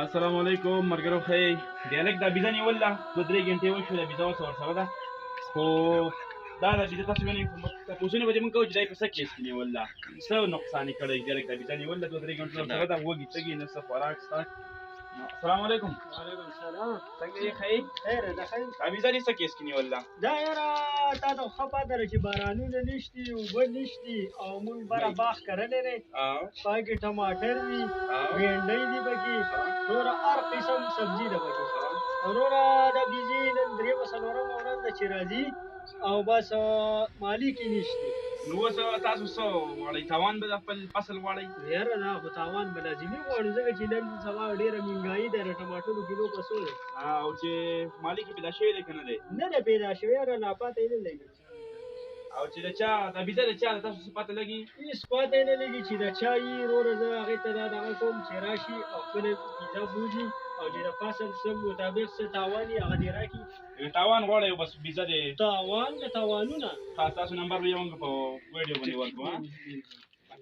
السلام علیکم مرګرو خی ډیلک دا بيزا نیول ده 2-3 غنټې وشو د بيزا وسه ورسره ده خو دا د بيزا تاسو باندې تاسو به موږ کوو چې دای په سکه کې نیول ده څه نقصان یې کړی ډیلک دا بيزا نیول ده 2-3 غنټې ورسره ده وګي تګي نه څه خوراک ستا السلام علیکم وعلیکم السلام. څنګه یې خی خیر ده خیر. دا بيزا دې څه کیس کې نیول ده دا یاره تا ته ښه پته ده چې بارانونه نشتي اوبه نشتي او موږ بره باغ کرلی دی په کې ټماټر وي بینډۍ دي پکې نوره هر قسم سبزي ده پکې وروره دا بيزي نن درېیمه څلورمه ورځ ده چې راځي او بس مالک یې نشته. نو اوس تاسو څه غواړئ تاوان به د خپل فصل غواړئ یاره دا خو تاوان به لازمي غواړو ځکه چې نن سبا ډېره مهنګایي ده د ټماټرو کیلو په څو دی او چې مالک یې پیدا شوی دی که نه دی نه ده پیدا شوی یاره ناپاته یې نه لګي او چې د چا دا بيزا د چا ده تاسو څه پته لګي هېڅ پته یې نه لګي چې د چا یي وروره زه هغې ته دا دغه کوم چې راشي او خپله بيزا بوځي او چې د فصل څه مطابق څه تاوان وي هغه دې راکړي تاوان غواړئ او بس بيزا دې تاوان د تاوانونه خاص تاسو نمبر به یې موږ په ویډیو باندې ورکړو